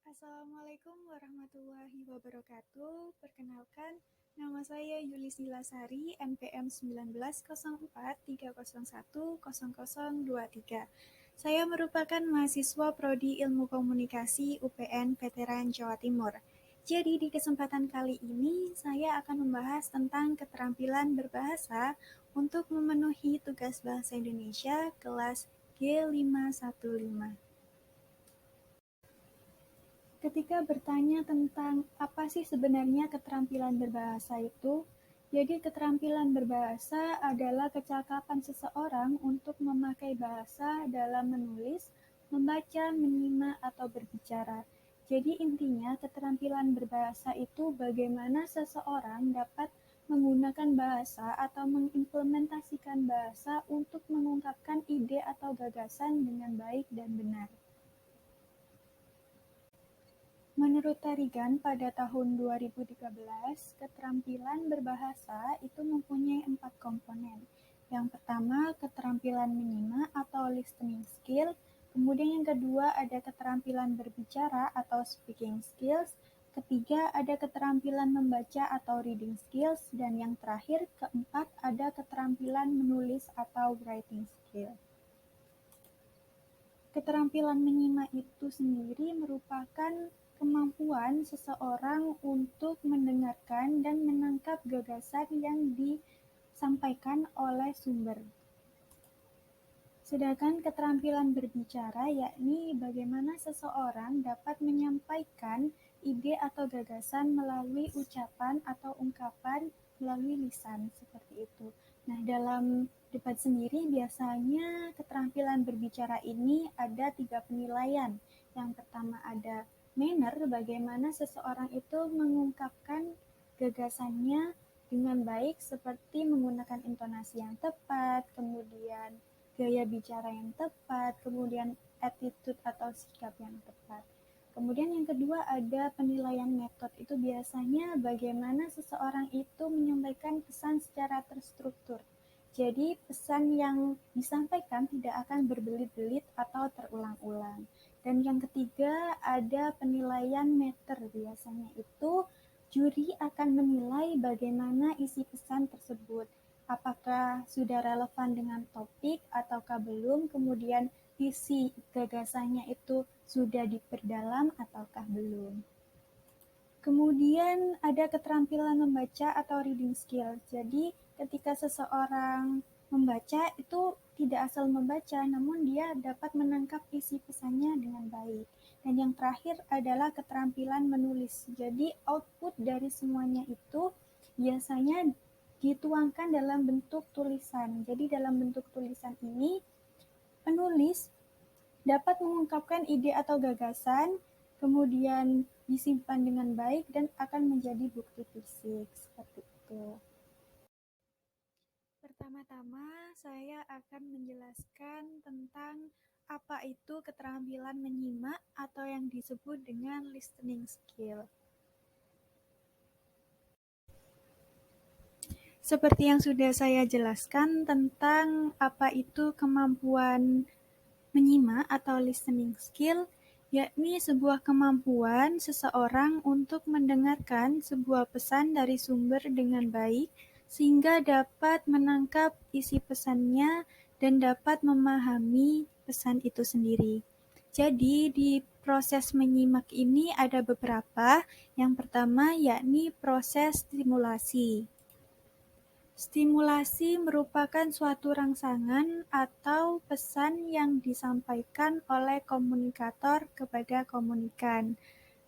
Assalamualaikum warahmatullahi wabarakatuh. Perkenalkan, nama saya Yulisila Sari, NPM 1904301023. Saya merupakan mahasiswa Prodi Ilmu Komunikasi UPN Veteran Jawa Timur. Jadi di kesempatan kali ini saya akan membahas tentang keterampilan berbahasa untuk memenuhi tugas bahasa Indonesia kelas G515. Ketika bertanya tentang apa sih sebenarnya keterampilan berbahasa itu, jadi keterampilan berbahasa adalah kecakapan seseorang untuk memakai bahasa dalam menulis, membaca, menyimak, atau berbicara. Jadi intinya keterampilan berbahasa itu bagaimana seseorang dapat menggunakan bahasa atau mengimplementasikan bahasa untuk mengungkapkan ide atau gagasan dengan baik dan benar. Menurut Tarigan pada tahun 2013, keterampilan berbahasa itu mempunyai 4 komponen. Yang pertama, keterampilan menyimak atau listening skill. Kemudian yang kedua ada keterampilan berbicara atau speaking skills. Ketiga ada keterampilan membaca atau reading skills. Dan yang terakhir, keempat, ada keterampilan menulis atau writing skill. Keterampilan menyimak itu sendiri merupakan kemampuan seseorang untuk mendengarkan dan menangkap gagasan yang disampaikan oleh sumber. Sedangkan keterampilan berbicara yakni bagaimana seseorang dapat menyampaikan ide atau gagasan melalui ucapan atau ungkapan melalui lisan, seperti itu. Nah, dalam debat sendiri biasanya keterampilan berbicara ini ada 3 penilaian. Yang pertama ada manner, bagaimana seseorang itu mengungkapkan gagasannya dengan baik seperti menggunakan intonasi yang tepat, kemudian gaya bicara yang tepat, kemudian attitude atau sikap yang tepat. Kemudian yang kedua ada penilaian metode, itu biasanya bagaimana seseorang itu menyampaikan pesan secara terstruktur. Jadi pesan yang disampaikan tidak akan berbelit-belit atau terulang-ulang. Dan yang ketiga ada penilaian meter, biasanya itu juri akan menilai bagaimana isi pesan tersebut. Apakah sudah relevan dengan topik ataukah belum, kemudian isi gagasannya itu sudah diperdalam ataukah belum. Kemudian ada keterampilan membaca atau reading skill. Jadi ketika seseorang membaca itu tidak asal membaca, namun dia dapat menangkap isi pesannya dengan baik. Dan yang terakhir adalah keterampilan menulis. Jadi output dari semuanya itu biasanya dituangkan dalam bentuk tulisan. Jadi dalam bentuk tulisan ini penulis dapat mengungkapkan ide atau gagasan, kemudian disimpan dengan baik dan akan menjadi bukti fisik, seperti itu. Pertama-tama saya akan menjelaskan tentang apa itu keterampilan menyimak atau yang disebut dengan listening skill. Seperti yang sudah saya jelaskan tentang apa itu kemampuan menyimak atau listening skill, yakni sebuah kemampuan seseorang untuk mendengarkan sebuah pesan dari sumber dengan baik, sehingga dapat menangkap isi pesannya dan dapat memahami pesan itu sendiri. Jadi di proses menyimak ini ada beberapa. Yang pertama yakni proses stimulasi. Stimulasi merupakan suatu rangsangan atau pesan yang disampaikan oleh komunikator kepada komunikan.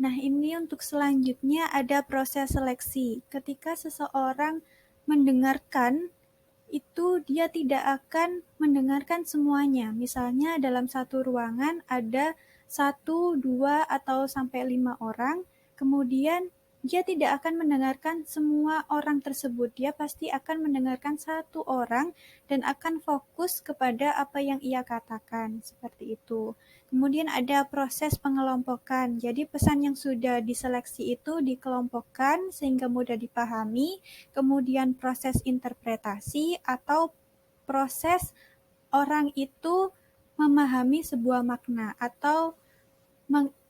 Nah, ini untuk selanjutnya ada proses seleksi. Ketika seseorang mendengarkan, itu dia tidak akan mendengarkan semuanya. Misalnya dalam satu ruangan ada 1, 2, atau sampai 5 orang, kemudian dia tidak akan mendengarkan semua orang tersebut. Dia pasti akan mendengarkan satu orang dan akan fokus kepada apa yang ia katakan, seperti itu. Kemudian ada proses pengelompokan. Jadi pesan yang sudah diseleksi itu dikelompokkan sehingga mudah dipahami. Kemudian proses interpretasi atau proses orang itu memahami sebuah makna atau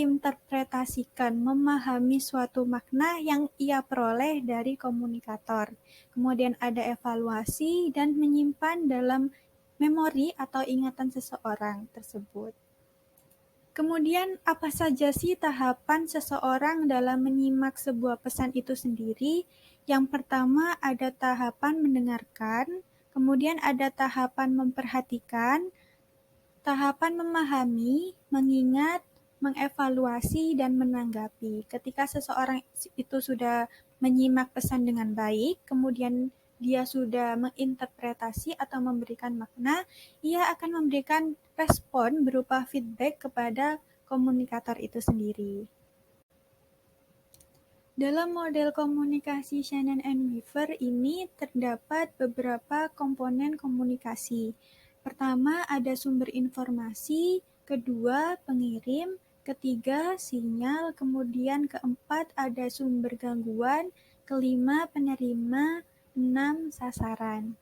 menginterpretasikan, memahami suatu makna yang ia peroleh dari komunikator. Kemudian ada evaluasi dan menyimpan dalam memori atau ingatan seseorang tersebut. Kemudian, apa saja sih tahapan seseorang dalam menyimak sebuah pesan itu sendiri? Yang pertama ada tahapan mendengarkan, kemudian ada tahapan memperhatikan, tahapan memahami, mengingat, mengevaluasi, dan menanggapi. Ketika seseorang itu sudah menyimak pesan dengan baik, kemudian dia sudah menginterpretasi atau memberikan makna, ia akan memberikan respon berupa feedback kepada komunikator itu sendiri. Dalam model komunikasi Shannon and Weaver ini terdapat beberapa komponen komunikasi. Pertama, ada sumber informasi, kedua, pengirim, ketiga, sinyal, kemudian keempat, ada sumber gangguan, kelima, penerima, enam, sasaran.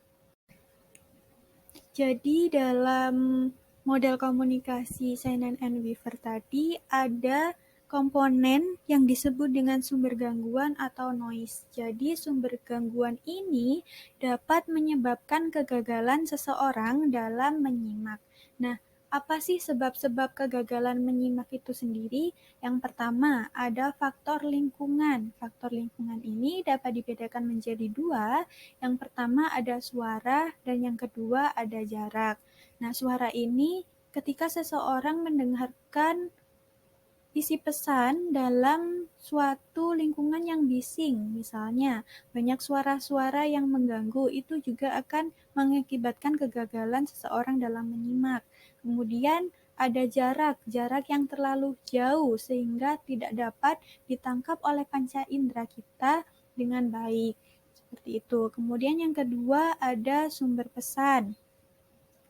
Jadi dalam model komunikasi Shannon and Weaver tadi ada komponen yang disebut dengan sumber gangguan atau noise. Jadi sumber gangguan ini dapat menyebabkan kegagalan seseorang dalam menyimak. Nah, apa sih sebab-sebab kegagalan menyimak itu sendiri? Yang pertama, ada faktor lingkungan. Faktor lingkungan ini dapat dibedakan menjadi dua. Yang pertama ada suara dan yang kedua ada jarak. Nah, suara ini ketika seseorang mendengarkan isi pesan dalam suatu lingkungan yang bising, misalnya banyak suara-suara yang mengganggu, itu juga akan mengakibatkan kegagalan seseorang dalam menyimak. Kemudian ada jarak yang terlalu jauh sehingga tidak dapat ditangkap oleh panca indera kita dengan baik. Seperti itu. Kemudian yang kedua ada sumber pesan.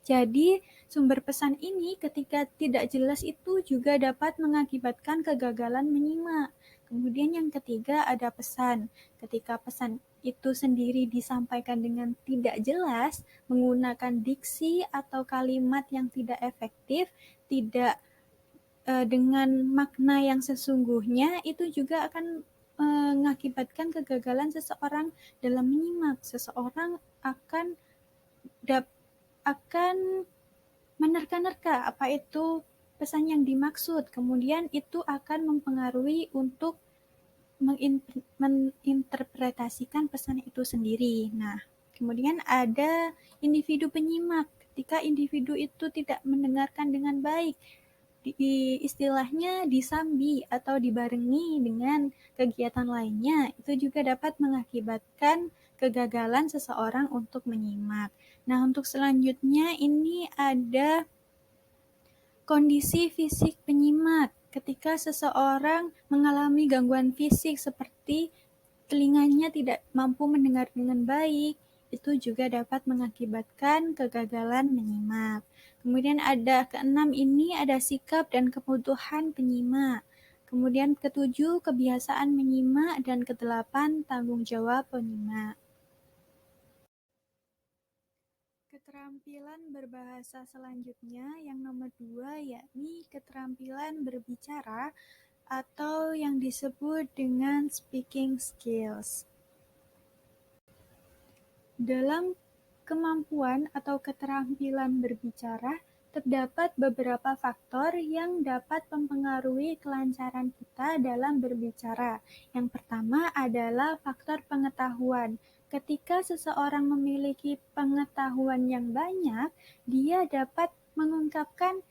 Jadi, sumber pesan ini ketika tidak jelas itu juga dapat mengakibatkan kegagalan menyimak. Kemudian yang ketiga ada pesan. Ketika pesan itu sendiri disampaikan dengan tidak jelas, menggunakan diksi atau kalimat yang tidak efektif, tidak dengan makna yang sesungguhnya, itu juga akan mengakibatkan kegagalan seseorang dalam menyimak. Seseorang akan menerka-nerka apa itu pesan yang dimaksud, kemudian itu akan mempengaruhi untuk menginterpretasikan pesan itu sendiri. Nah, kemudian ada individu penyimak. Ketika individu itu tidak mendengarkan dengan baik, istilahnya disambi atau dibarengi dengan kegiatan lainnya, itu juga dapat mengakibatkan kegagalan seseorang untuk menyimak. Nah, untuk selanjutnya ini ada kondisi fisik penyimak. Ketika seseorang mengalami gangguan fisik seperti telinganya tidak mampu mendengar dengan baik, itu juga dapat mengakibatkan kegagalan menyimak. Kemudian ada keenam ini ada sikap dan kebutuhan penyimak. Kemudian ketujuh kebiasaan menyimak dan kedelapan tanggung jawab penyimak. Keterampilan berbahasa selanjutnya yang nomor 2 yakni keterampilan berbicara atau yang disebut dengan speaking skills. Dalam kemampuan atau keterampilan berbicara, terdapat beberapa faktor yang dapat mempengaruhi kelancaran kita dalam berbicara. Yang pertama adalah faktor pengetahuan. Ketika seseorang memiliki pengetahuan yang banyak, dia dapat mengungkapkan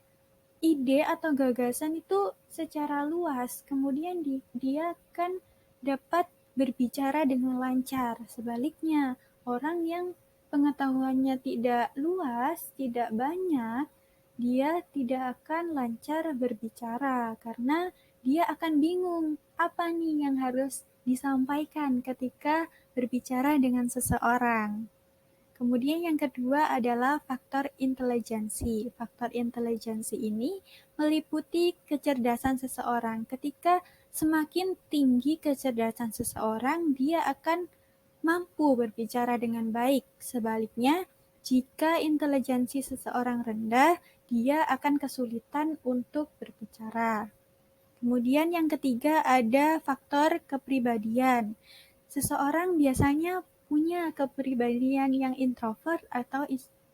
ide atau gagasan itu secara luas. Kemudian dia akan dapat berbicara dengan lancar. Sebaliknya, orang yang pengetahuannya tidak luas, tidak banyak, dia tidak akan lancar berbicara karena dia akan bingung apa nih yang harus disampaikan ketika berbicara dengan seseorang. Kemudian yang kedua adalah faktor intelijensi. Faktor intelijensi ini meliputi kecerdasan seseorang. Ketika semakin tinggi kecerdasan seseorang, dia akan mampu berbicara dengan baik. Sebaliknya, jika intelijensi seseorang rendah, dia akan kesulitan untuk berbicara. Kemudian yang ketiga ada faktor kepribadian. Seseorang biasanya punya kepribadian yang introvert atau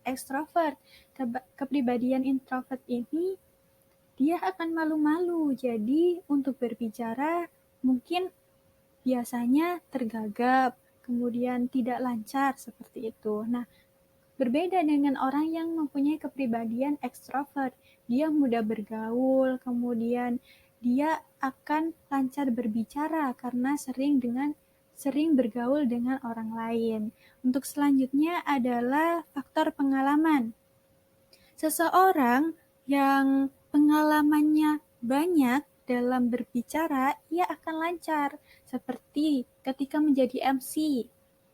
ekstrovert. Kepribadian introvert ini dia akan malu-malu. Jadi untuk berbicara mungkin biasanya tergagap, kemudian tidak lancar seperti itu. Nah, berbeda dengan orang yang mempunyai kepribadian ekstrovert. Dia mudah bergaul, kemudian dia akan lancar berbicara karena sering bergaul dengan orang lain. Untuk selanjutnya adalah faktor pengalaman. Seseorang yang pengalamannya banyak dalam berbicara, ia akan lancar, seperti ketika menjadi MC.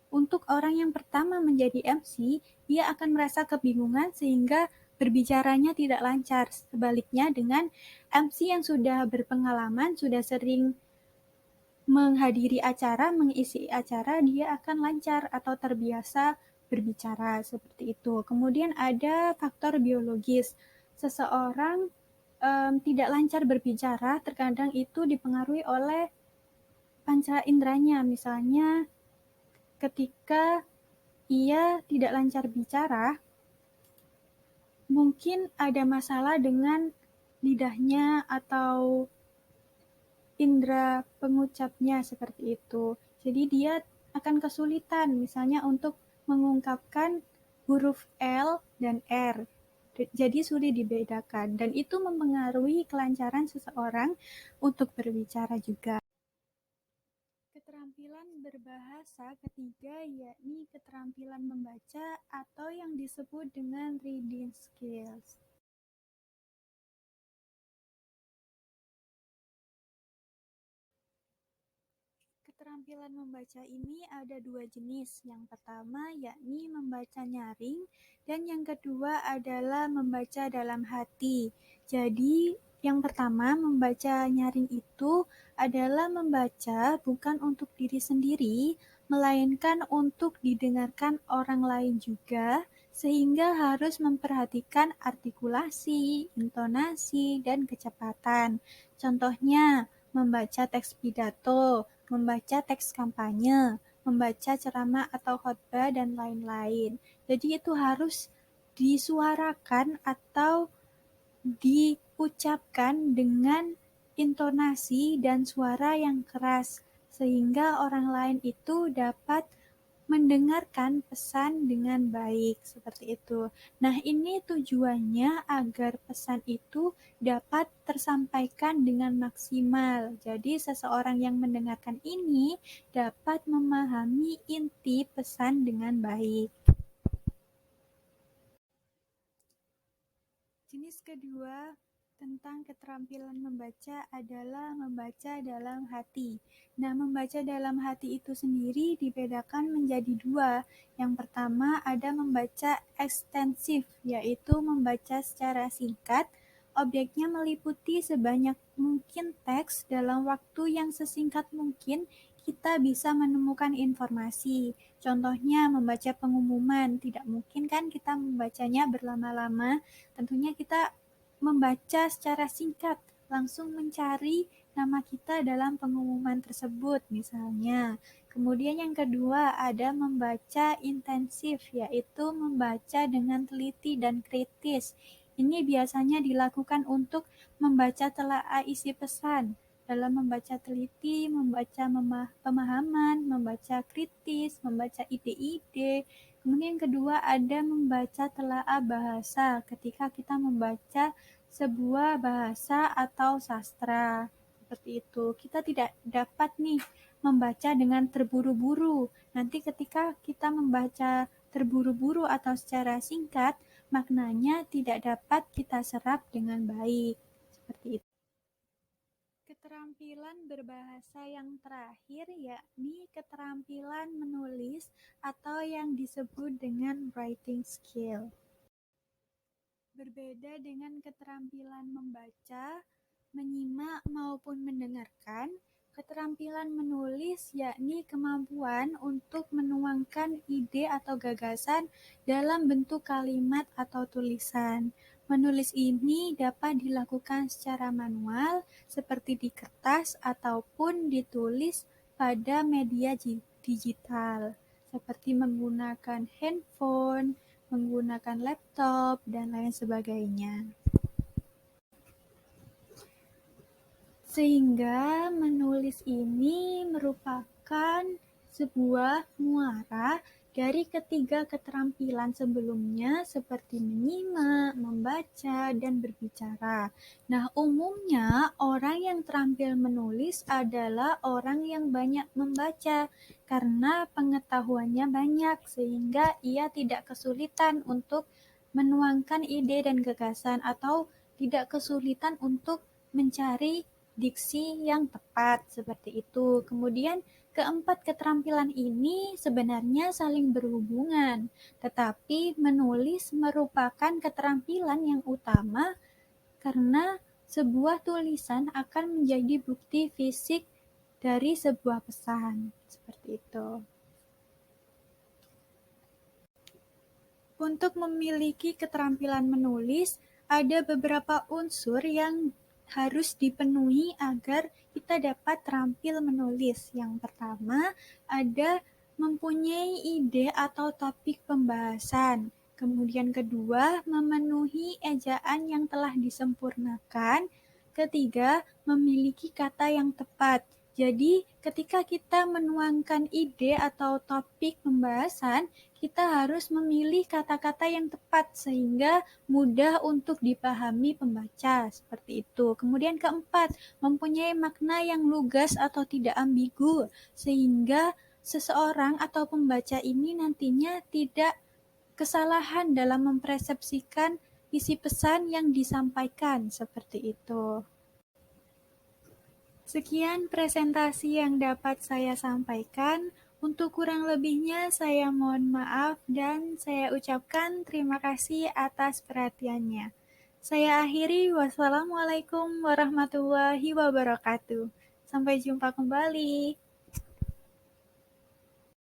Untuk orang yang pertama menjadi MC, ia akan merasa kebingungan sehingga berbicaranya tidak lancar. Sebaliknya dengan MC yang sudah berpengalaman, sudah sering menghadiri acara, mengisi acara, dia akan lancar atau terbiasa berbicara seperti itu. Kemudian ada faktor biologis. Seseorang tidak lancar berbicara, terkadang itu dipengaruhi oleh panca inderanya. Misalnya ketika ia tidak lancar bicara, mungkin ada masalah dengan lidahnya atau indera pengucapnya seperti itu. Jadi dia akan kesulitan misalnya untuk mengungkapkan huruf L dan R. Jadi sulit dibedakan dan itu mempengaruhi kelancaran seseorang untuk berbicara juga. Keterampilan berbahasa ketiga yakni keterampilan membaca atau yang disebut dengan reading skills. Keterampilan membaca ini ada dua jenis. Yang pertama yakni membaca nyaring dan yang kedua adalah membaca dalam hati. Jadi yang pertama membaca nyaring itu adalah membaca bukan untuk diri sendiri, melainkan untuk didengarkan orang lain juga, sehingga harus memperhatikan artikulasi, intonasi, dan kecepatan. Contohnya, membaca teks pidato, membaca teks kampanye, membaca ceramah atau khotbah, dan lain-lain. Jadi itu harus disuarakan atau diucapkan dengan intonasi dan suara yang keras, sehingga orang lain itu dapat mendengarkan pesan dengan baik, seperti itu. Nah, ini tujuannya agar pesan itu dapat tersampaikan dengan maksimal. Jadi, seseorang yang mendengarkan ini dapat memahami inti pesan dengan baik. Jenis kedua tentang keterampilan membaca adalah membaca dalam hati. Nah, membaca dalam hati itu sendiri dibedakan menjadi dua. Yang pertama ada membaca ekstensif, yaitu membaca secara singkat. Objeknya meliputi sebanyak mungkin teks dalam waktu yang sesingkat mungkin kita bisa menemukan informasi. Contohnya membaca pengumuman, tidak mungkin kan kita membacanya berlama-lama. Tentunya kita membaca secara singkat, langsung mencari nama kita dalam pengumuman tersebut misalnya. Kemudian yang kedua ada membaca intensif, yaitu membaca dengan teliti dan kritis. Ini biasanya dilakukan untuk membaca telaah isi pesan. Dalam membaca teliti, membaca pemahaman, membaca kritis, membaca ide-ide. Kemudian yang kedua ada membaca telaah bahasa ketika kita membaca sebuah bahasa atau sastra. Seperti itu. Kita tidak dapat nih membaca dengan terburu-buru. Nanti ketika kita membaca terburu-buru atau secara singkat, maknanya tidak dapat kita serap dengan baik. Seperti itu. Keterampilan berbahasa yang terakhir yakni keterampilan menulis atau yang disebut dengan writing skill. Berbeda dengan keterampilan membaca, menyimak maupun mendengarkan, keterampilan menulis yakni kemampuan untuk menuangkan ide atau gagasan dalam bentuk kalimat atau tulisan. Menulis ini dapat dilakukan secara manual, seperti di kertas ataupun ditulis pada media digital, seperti menggunakan handphone, menggunakan laptop, dan lain sebagainya. Sehingga menulis ini merupakan sebuah muara dari ketiga keterampilan sebelumnya seperti menyimak, membaca, dan berbicara. Nah, umumnya orang yang terampil menulis adalah orang yang banyak membaca karena pengetahuannya banyak sehingga ia tidak kesulitan untuk menuangkan ide dan gagasan atau tidak kesulitan untuk mencari diksi yang tepat, seperti itu. Kemudian keempat keterampilan ini sebenarnya saling berhubungan, tetapi menulis merupakan keterampilan yang utama karena sebuah tulisan akan menjadi bukti fisik dari sebuah pesan, seperti itu. Untuk memiliki keterampilan menulis, ada beberapa unsur yang harus dipenuhi agar kita dapat terampil menulis. Yang pertama, ada mempunyai ide atau topik pembahasan. Kemudian kedua, memenuhi ejaan yang telah disempurnakan. Ketiga, memiliki kata yang tepat. Jadi, ketika kita menuangkan ide atau topik pembahasan, kita harus memilih kata-kata yang tepat sehingga mudah untuk dipahami pembaca, seperti itu. Kemudian keempat, mempunyai makna yang lugas atau tidak ambigu, sehingga seseorang atau pembaca ini nantinya tidak kesalahan dalam mempersepsikan isi pesan yang disampaikan, seperti itu. Sekian presentasi yang dapat saya sampaikan. Untuk kurang lebihnya saya mohon maaf dan saya ucapkan terima kasih atas perhatiannya. Saya akhiri, wassalamualaikum warahmatullahi wabarakatuh. Sampai jumpa kembali.